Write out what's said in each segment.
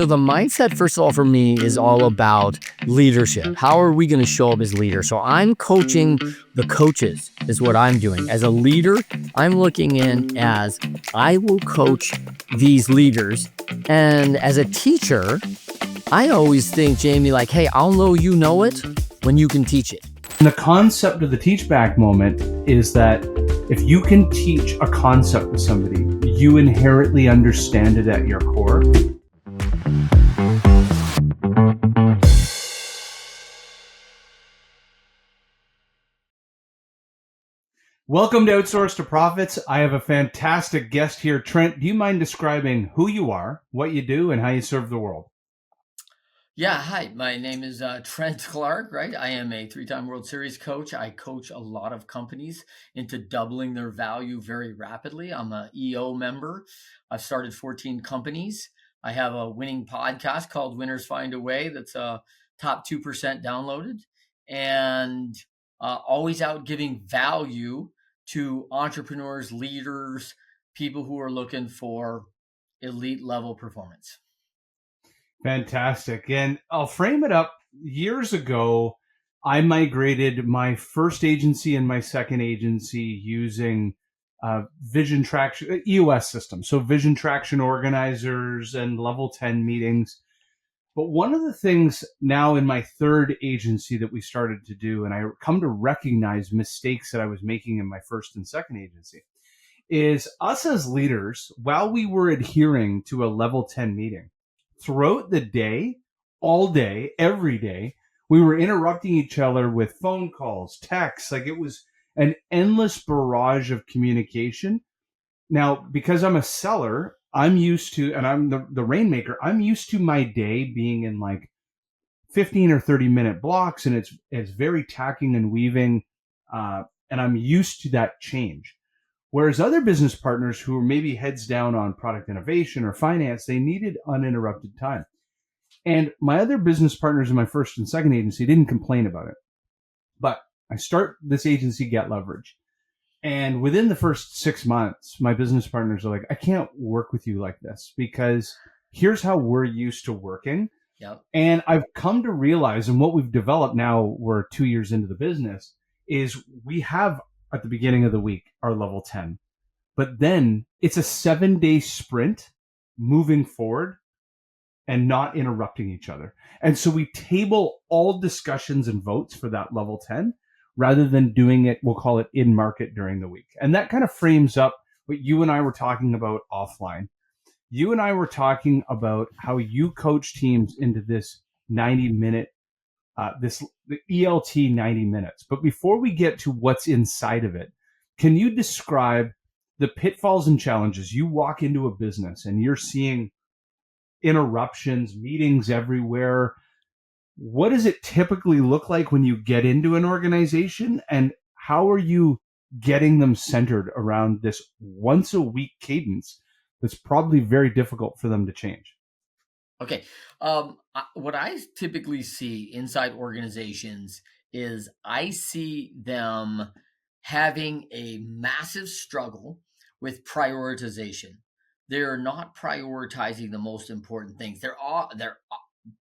So the mindset, first of all, for me is all about leadership. How are we going to show up as leaders? So I'm coaching the coaches is what I'm doing. As a leader, I'm looking in as I will coach these leaders. And as a teacher, I always think, Jamie, like, hey, I'll know you know it when you can teach it. And the concept of the teach back moment is that if you can teach a concept to somebody, you inherently understand it at your core. Welcome to Outsource to Profits. I have a fantastic guest here. Trent, do you mind describing who you are, what you do, and how you serve the world? Yeah, hi. My name is Trent Clark, right? I am a three-time World Series coach. I coach a lot of companies into doubling their value very rapidly. I'm an EO member. I've started 14 companies. I have a winning podcast called Winners Find a Way that's top 2% downloaded, and always out giving value to entrepreneurs, leaders, people who are looking for elite level performance. Fantastic. And I'll frame it up. Years ago, I migrated my first agency and my second agency using vision traction, EOS system. So vision traction organizers and level 10 meetings. But one of the things now in my third agency that we started to do, and I come to recognize mistakes that I was making in my first and second agency, is us as leaders, while we were adhering to a level 10 meeting, throughout the day, all day, every day, we were interrupting each other with phone calls, texts. Like it was an endless barrage of communication. Now, because I'm a seller, I'm used to, and I'm the rainmaker, I'm used to my day being in like 15 or 30-minute blocks, and it's very tacking and weaving, and I'm used to that change. Whereas other business partners who were maybe heads down on product innovation or finance, they needed uninterrupted time. And my other business partners in my first and second agency didn't complain about it. But I start this agency, Get Levrg. And within the first 6 months, my business partners are like, I can't work with you like this because here's how we're used to working. Yep. And I've come to realize, and what we've developed now, we're 2 years into the business, is we have at the beginning of the week our level 10. But then it's a 7-day sprint moving forward and not interrupting each other. And so we table all discussions and votes for that level 10 rather than doing it, we'll call it in market during the week. And that kind of frames up what you and I were talking about offline. You and I were talking about how you coach teams into this 90-minute, the ELT 90 minutes. But before we get to what's inside of it, can you describe the pitfalls and challenges? You walk into a business and you're seeing interruptions, meetings everywhere. What does it typically look like when you get into an organization, and how are you getting them centered around this once a week cadence that's probably very difficult for them to change? Okay. What I typically see inside organizations is I see them having a massive struggle with prioritization. They're not prioritizing the most important things. They're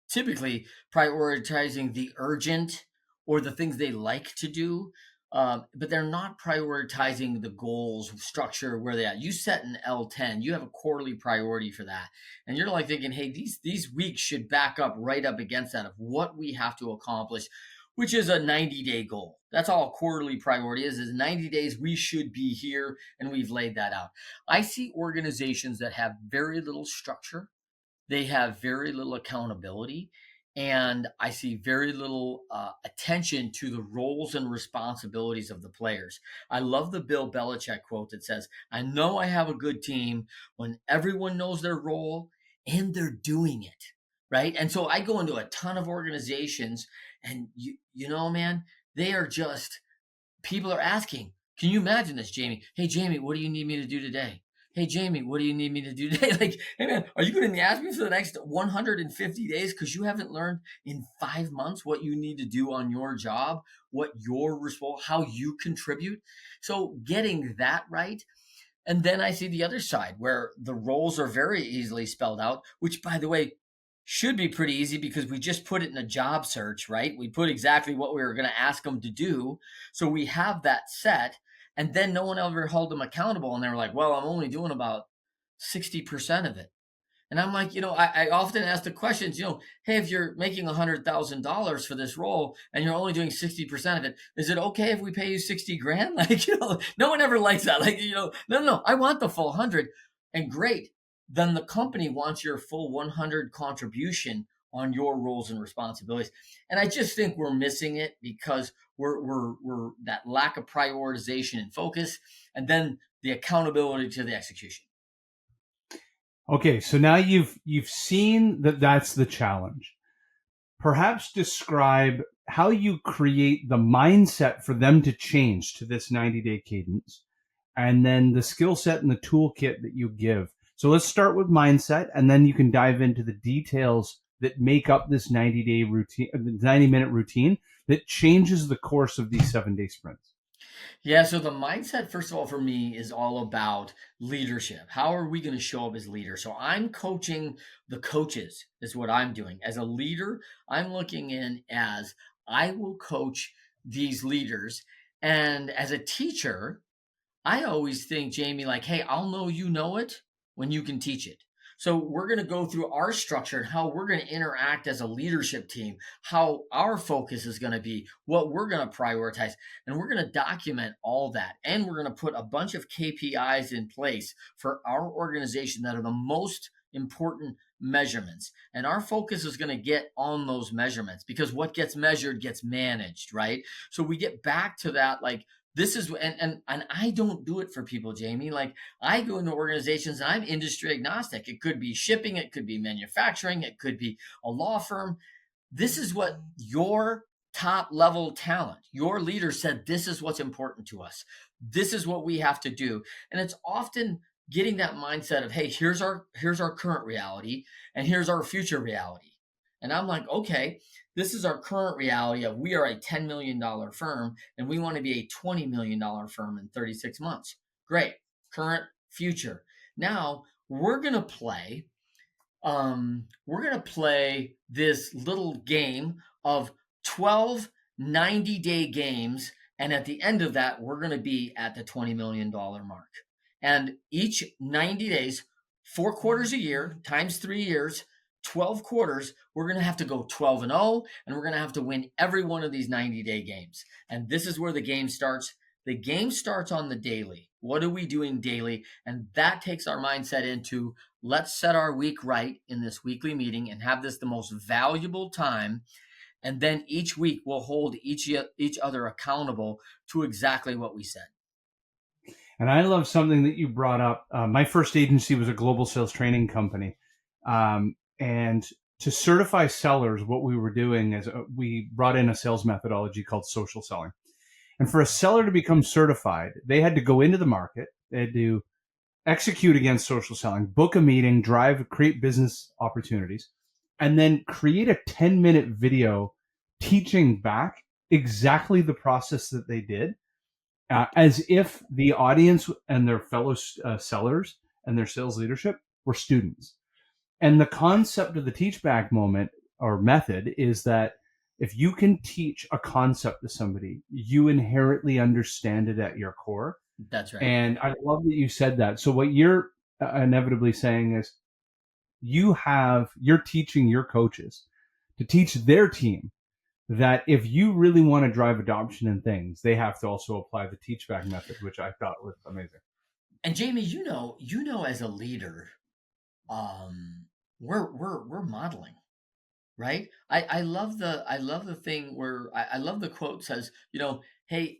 typically prioritizing the urgent or the things they like to do, but they're not prioritizing the goals, structure, where they at. You set an L10, you have a quarterly priority for that, and you're like thinking, hey, these weeks should back up right up against that of what we have to accomplish, which is a 90-day goal. That's all quarterly priority is 90 days we should be here, and we've laid that out. I see organizations that have very little structure, they have very little accountability, and I see very little attention to the roles and responsibilities of the players. I love the Bill Belichick quote that says, I know I have a good team when everyone knows their role and they're doing it, right? And so I go into a ton of organizations, and you know, man, they are just, people are asking, can you imagine this, Jamie? Hey, Jamie, what do you need me to do today? Hey, Jamie, what do you need me to do today? Like, hey, man, are you going to ask me for the next 150 days because you haven't learned in 5 months what you need to do on your job, what your responsibility, how you contribute? So getting that right. And then I see the other side where the roles are very easily spelled out, which, by the way, should be pretty easy because we just put it in a job search, right? We put exactly what we were going to ask them to do. So we have that set. And then no one ever held them accountable. And they were like, well, I'm only doing about 60% of it. And I'm like, I often ask the questions, hey, if you're making $100,000 for this role and you're only doing 60% of it, is it okay if we pay you 60 grand? Like, no one ever likes that. Like, no, I want the full 100. And great. Then the company wants your full 100 contribution on your roles and responsibilities. And I just think we're missing it because we're that lack of prioritization and focus, and then the accountability to the execution. Okay, so now you've seen that that's the challenge. Perhaps describe how you create the mindset for them to change to this 90-day cadence, and then the skill set and the toolkit that you give. So let's start with mindset, and then you can dive into the details that make up this 90-day routine, 90-minute routine that changes the course of these 7-day sprints. Yeah, so the mindset, first of all, for me is all about leadership. How are we going to show up as leaders? So I'm coaching the coaches, is what I'm doing. As a leader, I'm looking in as I will coach these leaders. And as a teacher, I always think, Jamie, like, hey, I'll know you know it when you can teach it. So we're going to go through our structure and how we're going to interact as a leadership team, how our focus is going to be, what we're going to prioritize, and we're going to document all that. And we're going to put a bunch of KPIs in place for our organization that are the most important measurements. And our focus is going to get on those measurements because what gets measured gets managed, right? So we get back to that, like, this is and I don't do it for people, Jamie. Like, I go into organizations and I'm industry agnostic. It could be shipping, it could be manufacturing, it could be a law firm. This is what your top level talent, your leader said, this is what's important to us. This is what we have to do. And it's often getting that mindset of, hey, here's our current reality and here's our future reality. And I'm like, okay, this is our current reality of we are a $10 million firm and we want to be a $20 million firm in 36 months. Great. Current, future. Now we're going to play this little game of 12 90-day games. And at the end of that, we're going to be at the $20 million mark. And each 90 days, 4 quarters a year, times 3 years, 12 quarters, we're going to have to go 12-0, and we're going to have to win every one of these 90-day games. And this is where the game starts. The game starts on the daily. What are we doing daily? And that takes our mindset into, let's set our week right in this weekly meeting and have this the most valuable time. And then each week we'll hold each other accountable to exactly what we said. And I love something that you brought up. My first agency was a global sales training company. And to certify sellers, what we were doing is we brought in a sales methodology called social selling. And for a seller to become certified, they had to go into the market, they had to execute against social selling, book a meeting, create business opportunities, and then create a 10-minute video teaching back exactly the process that they did, as if the audience and their fellow sellers and their sales leadership were students. And the concept of the teach back moment or method is that if you can teach a concept to somebody, you inherently understand it at your core. That's right. And I love that you said that. So what you're inevitably saying is you're teaching your coaches to teach their team that if you really want to drive adoption in things, they have to also apply the teach back method, which I thought was amazing. And Jamie, as a leader, we're modeling, right? I love the thing where I love the quote says, hey,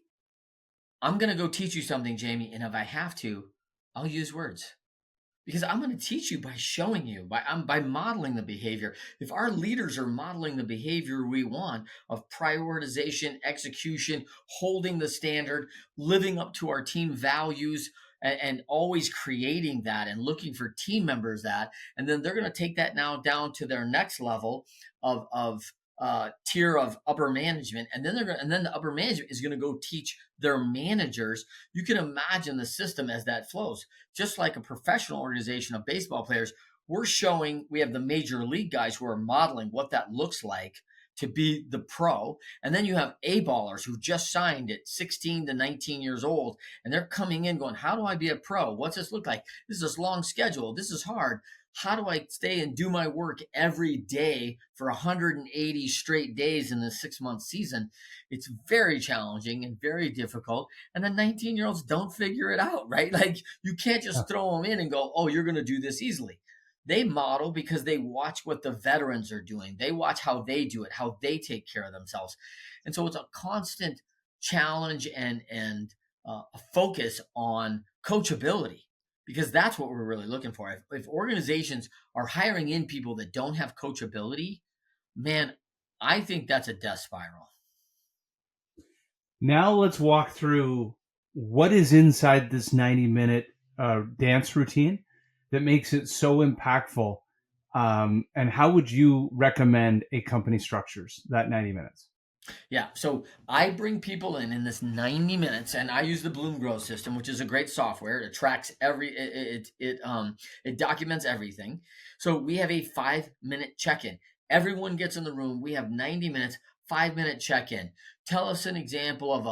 I'm going to go teach you something, Jamie. And if I have to, I'll use words. Because I'm going to teach you by showing you, by modeling the behavior. If our leaders are modeling the behavior we want of prioritization, execution, holding the standard, living up to our team values, and always creating that and looking for team members that, and then they're going to take that now down to their next level of tier of upper management, and then the upper management is going to go teach their managers. You can imagine the system as that flows, just like a professional organization of baseball players. we're showing, we have the major league guys who are modeling what that looks like to be the pro. And then you have A-ballers who just signed at 16 to 19 years old, and they're coming in going, how do I be a pro? What's this look like? This is this long schedule. This is hard. How do I stay and do my work every day for 180 straight days in the 6-month season? It's very challenging and very difficult. And the 19-year-olds don't figure it out, right? Like, you can't just throw them in and go, oh, you're going to do this easily. They model because they watch what the veterans are doing. They watch how they do it, how they take care of themselves. And so it's a constant challenge and a focus on coachability, because that's what we're really looking for. If organizations are hiring in people that don't have coachability, man, I think that's a death spiral. Now let's walk through what is inside this 90-minute dance routine that makes it so impactful. And how would you recommend a company structures that 90 minutes? Yeah, so I bring people in this 90 minutes, and I use the Bloom Growth system, which is a great software. It tracks it documents everything. So we have a 5-minute check-in. Everyone gets in the room. We have 90 minutes, 5-minute check-in. Tell us an example of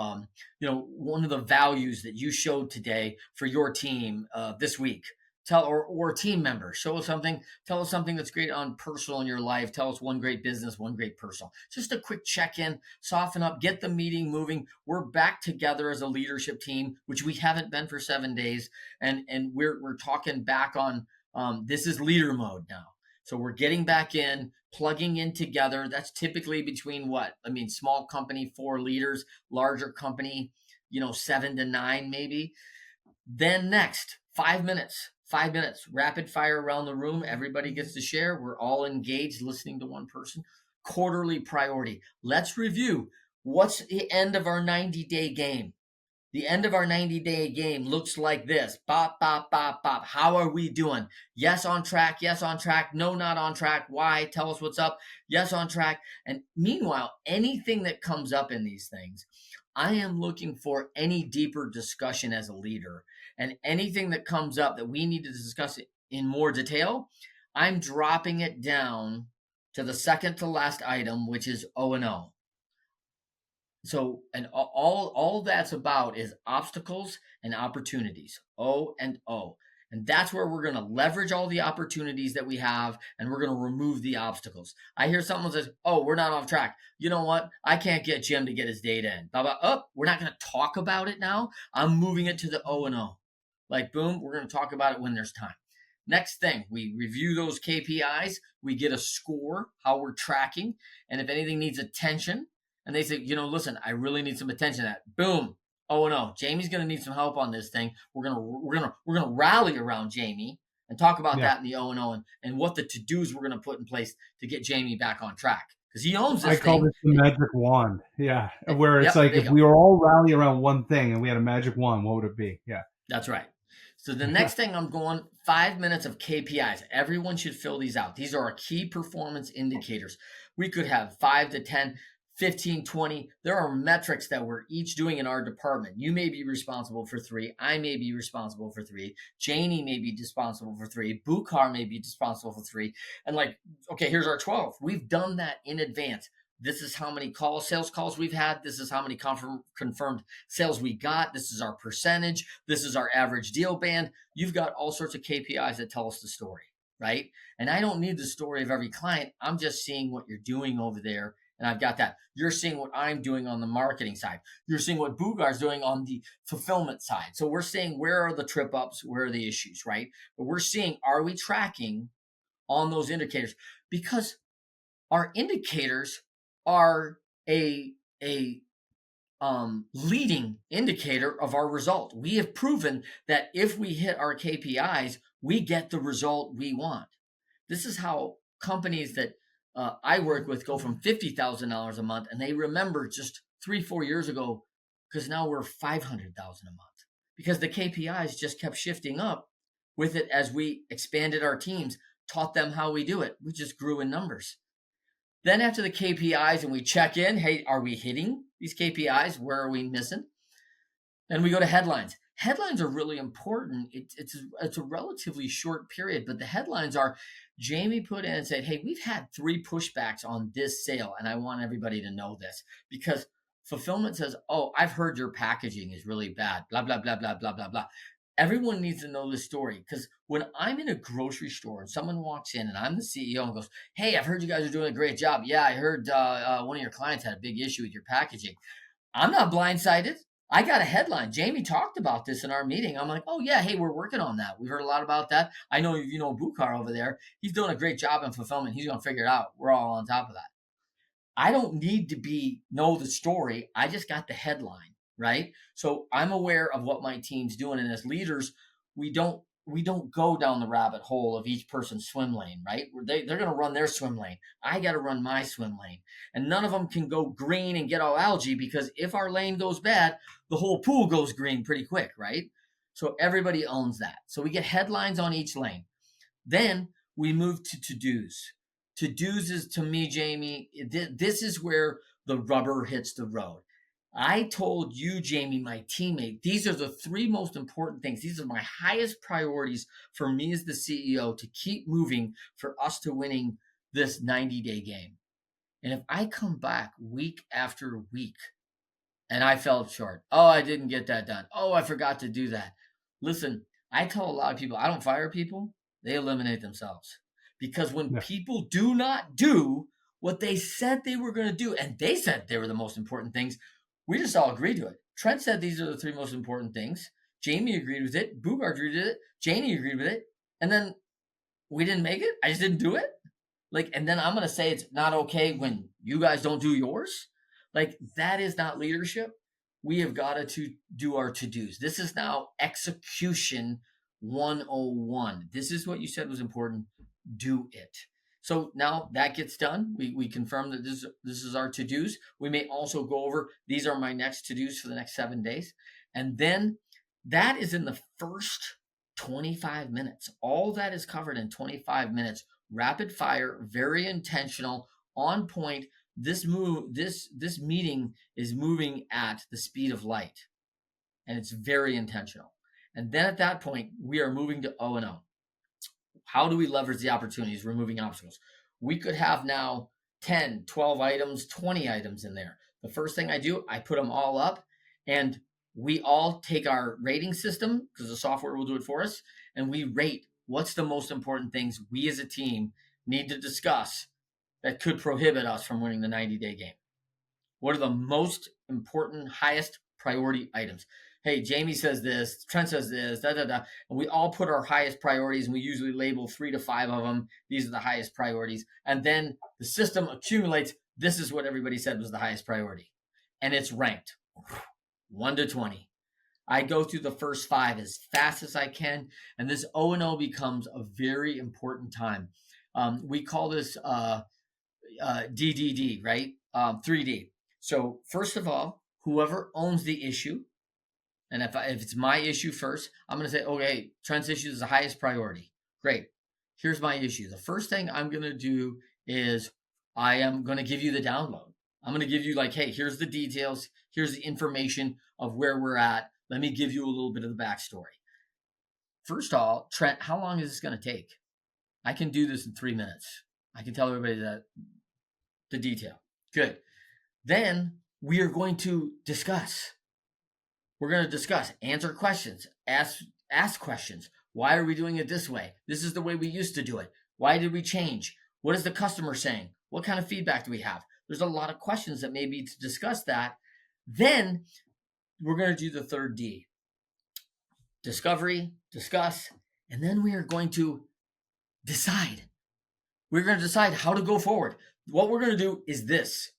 one of the values that you showed today for your team this week. Or a team member, show us something, tell us something that's great on personal in your life. Tell us one great business, one great personal. Just a quick check-in, soften up, get the meeting moving. We're back together as a leadership team, which we haven't been for 7 days. And we're talking back on this is leader mode now. So we're getting back in, plugging in together. That's typically between small company, 4 leaders, larger company, 7 to 9 maybe. Then next, 5 minutes, rapid fire around the room. Everybody gets to share. We're all engaged, listening to one person. Quarterly priority. Let's review. What's the end of our 90-day game? The end of our 90-day game looks like this. Bop, bop, bop, bop. How are we doing? Yes, on track. Yes, on track. No, not on track. Why? Tell us what's up. Yes, on track. And meanwhile, anything that comes up in these things, I am looking for any deeper discussion as a leader, and anything that comes up that we need to discuss in more detail, I'm dropping it down to the second to last item, which is O&O. So, and all that's about is obstacles and opportunities, O&O. And that's where we're going to leverage all the opportunities that we have, and we're going to remove the obstacles. I hear someone says, oh, we're not off track. You know what? I can't get Jim to get his data in. Blah, blah. Oh, we're not going to talk about it now. I'm moving it to the O&O. Like, boom, we're going to talk about it when there's time. Next thing, we review those KPIs. We get a score, how we're tracking. And if anything needs attention, and they say, listen, I really need some attention to that. Boom. Oh no, Jamie's going to need some help on this thing. We're gonna rally around Jamie and talk about that in the O&O and what the to-dos we're going to put in place to get Jamie back on track, because he owns this thing. I call this the magic wand. Yeah, where it's like if we were all rally around one thing and we had a magic wand, what would it be? Yeah, that's right. So the next thing I'm going 5 minutes of KPIs. Everyone should fill these out. These are our key performance indicators. We could have 5 to 10. 15, 20. There are metrics that we're each doing in our department. You may be responsible for 3. I may be responsible for 3. Janie may be responsible for 3. Bukhar may be responsible for 3. And okay, here's our 12. We've done that in advance. This is how many sales calls we've had. This is how many confirmed sales we got. This is our percentage. This is our average deal band. You've got all sorts of KPIs that tell us the story, right? And I don't need the story of every client. I'm just seeing what you're doing over there. And I've got that. You're seeing what I'm doing on the marketing side. You're seeing what Bugar's doing on the fulfillment side. So we're seeing, where are the trip ups? Where are the issues, right? But we're seeing, are we tracking on those indicators? Because our indicators are a leading indicator of our result. We have proven that if we hit our KPIs, we get the result we want. This is how companies that I work with go from $50,000 a month, and they remember just 3-4 years ago, because now we're $500,000 a month, because the KPIs just kept shifting up with it as we expanded our teams, taught them how we do it. We just grew in numbers. Then after the KPIs and we check in, hey, are we hitting these KPIs? Where are we missing? Then we go to headlines. headlines are really important. It's a relatively short period, but the headlines are Jamie put in and said, "Hey, we've had 3 pushbacks on this sale, and I want everybody to know this because fulfillment says, oh, I've heard your packaging is really bad. Blah blah blah blah blah blah blah." Everyone needs to know this story because when I'm in a grocery store and someone walks in and I'm the CEO and goes, "Hey, I've heard you guys are doing a great job. Yeah, I heard one of your clients had a big issue with your packaging." I'm not blindsided. I got a headline. Jamie talked about this in our meeting. I'm like, "Oh yeah, hey, we're working on that. We've heard a lot about that. I know you know Bukar over there. He's doing a great job in fulfillment. He's going to figure it out. We're all on top of that." I don't need to know the story. I just got the headline, right? So I'm aware of what my team's doing. And as leaders, we don't go down the rabbit hole of each person's swim lane, right? They're going to run their swim lane. I got to run my swim lane. And none of them can go green and get all algae because if our lane goes bad, the whole pool goes green pretty quick, right? So everybody owns that. So we get headlines on each lane. Then we move to to-dos. To-dos is, to me, Jamie, this is where the rubber hits the road. I told you, Jamie, my teammate, these are the 3 most important things. These are my highest priorities for me as the CEO to keep moving for us to winning this 90-day game. And if I come back week after week and I fell short, oh, I didn't get that done. Oh, I forgot to do that. Listen, I tell a lot of people, I don't fire people, they eliminate themselves. Because when Yeah. people do not do what they said they were going to do, and they said they were the most important things, we just all agreed to it. Trent said these are the 3 most important things. Jamie agreed with it. Boogar agreed with it. Janie agreed with it. And then we didn't make it. I just didn't do it. And then I'm going to say it's not okay when you guys don't do yours. That is not leadership. We have got to do our to-dos. This is now execution 101. This is what you said was important. Do it. So now that gets done. We confirm that this is our to-dos. We may also go over, these are my next to-dos for the next 7 days. And then that is in the first 25 minutes. All that is covered in 25 minutes. Rapid fire, very intentional, on point. This meeting is moving at the speed of light, and it's very intentional. And then at that point, we are moving to O&O. How do we leverage the opportunities, removing obstacles? We could have now 10, 12 items, 20 items in there. The first thing I do, I put them all up, and we all take our rating system, because the software will do it for us, and we rate what's the most important things we as a team need to discuss that could prohibit us from winning the 90-day game. What are the most important, highest priority items? Hey, Jamie says this, Trent says this, da, da, da. And we all put our highest priorities, and we usually label 3 to 5 of them. These are the highest priorities. And then the system accumulates, this is what everybody said was the highest priority. And it's ranked 1 to 20. I go through the first 5 as fast as I can. And this O&O becomes a very important time. We call this DDD, right? 3D. So first of all, whoever owns the issue, and if it's my issue first, I'm going to say, okay, Trent's issue is the highest priority. Great. Here's my issue. The first thing I'm going to do is I am going to give you the download. I'm going to give you hey, here's the details. Here's the information of where we're at. Let me give you a little bit of the backstory. First of all, Trent, how long is this going to take? I can do this in 3 minutes. I can tell everybody that the detail. Good. Then we are going to discuss. We're going to discuss, answer questions, ask questions. Why are we doing it this way? This is the way we used to do it. Why did we change? What is the customer saying? What kind of feedback do we have? There's a lot of questions that may be to discuss that. Then we're going to do the third D. Discovery, discuss, and then we are going to decide. We're going to decide how to go forward. What we're going to do is this.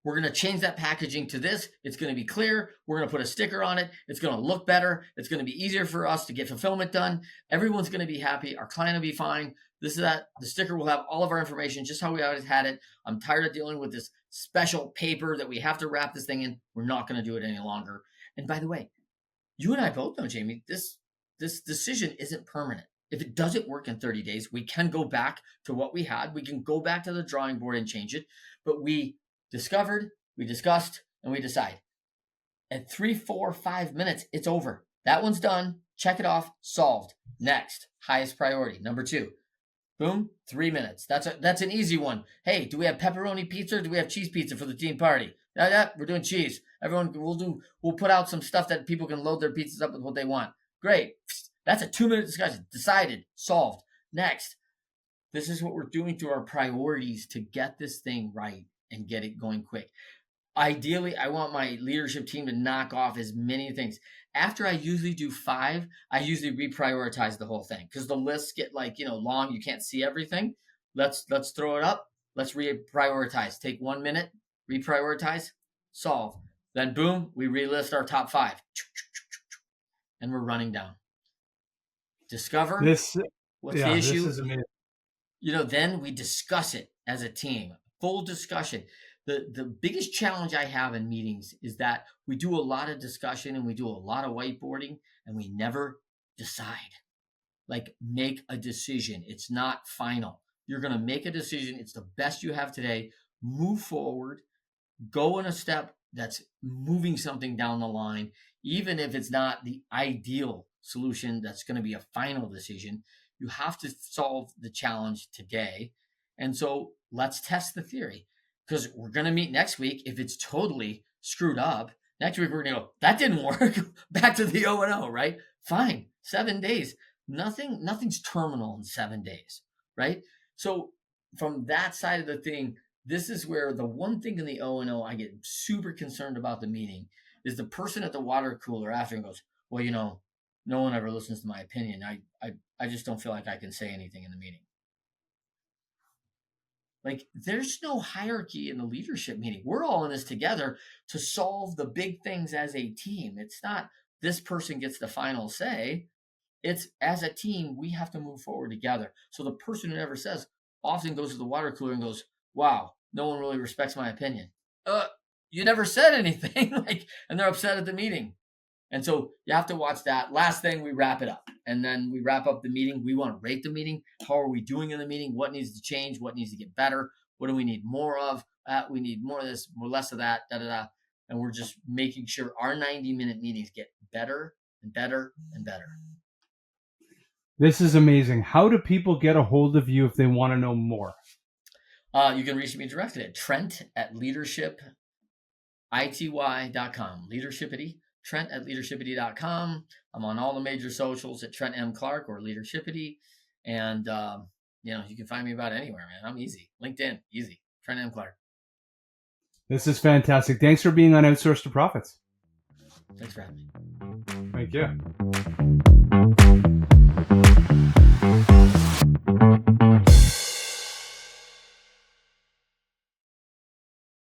We're going to change that packaging to this. It's going to be clear. We're going to put a sticker on it. It's going to look better. It's going to be easier for us to get fulfillment done. Everyone's going to be happy. Our client will be fine. This is that. The sticker will have all of our information, just how we always had it. I'm tired of dealing with this special paper that we have to wrap this thing in. We're not going to do it any longer. And by the way, you and I both know, Jamie, this decision isn't permanent. If it doesn't work in 30 days, we can go back to what we had. We can go back to the drawing board and change it. But we discovered, we discussed, and we decide. At 3, 4, 5 minutes, it's over. That one's done. Check it off. Solved. Next. Highest priority. Number 2. Boom. 3 minutes. That's an easy one. Hey, do we have pepperoni pizza or do we have cheese pizza for the team party? Yeah, we're doing cheese. Everyone, we'll put out some stuff that people can load their pizzas up with what they want. Great. That's a 2-minute discussion. Decided. Solved. Next. This is what we're doing through our priorities to get this thing right and get it going quick. Ideally, I want my leadership team to knock off as many things. After I usually do 5, I usually reprioritize the whole thing because the lists get long. You can't see everything. Let's throw it up. Let's reprioritize. Take 1 minute, reprioritize, solve. Then boom, we relist our top 5, and we're running down. Discover what's the issue. This is amazing. Then we discuss it as a team. Full discussion. The biggest challenge I have in meetings is that we do a lot of discussion and we do a lot of whiteboarding and we never decide. Like, make a decision. It's not final. You're going to make a decision. It's the best you have today. Move forward. Go in a step that's moving something down the line, even if it's not the ideal solution that's going to be a final decision. You have to solve the challenge today. And so let's test the theory. Because we're going to meet next week. If it's totally screwed up, next week we're going to go, that didn't work. Back to the O&O, right? Fine. 7 days. Nothing's terminal in 7 days, right? So from that side of the thing, this is where the one thing in the O&O I get super concerned about the meeting is the person at the water cooler after and goes, well, no one ever listens to my opinion. I just don't feel like I can say anything in the meeting. Like, there's no hierarchy in the leadership meeting. We're all in this together to solve the big things as a team. It's not this person gets the final say. It's as a team, we have to move forward together. So the person who never says often goes to the water cooler and goes, wow, no one really respects my opinion. You never said anything. And they're upset at the meeting. And so you have to watch that. Last thing, we wrap it up. And then we wrap up the meeting. We want to rate the meeting. How are we doing in the meeting? What needs to change? What needs to get better? What do we need more of? We need more of this, more less of that, da-da-da. And we're just making sure our 90-minute meetings get better and better and better. This is amazing. How do people get a hold of you if they want to know more? You can reach me directly at Trent@leadershipity.com. Leadershipity. Trent@leadershipity.com. I'm on all the major socials at Trent M. Clark or Leadershipity. And, you can find me about anywhere, man. I'm easy. LinkedIn, easy. Trent M. Clark. This is fantastic. Thanks for being on Outsource to Profits. Thanks for having me. Thank you.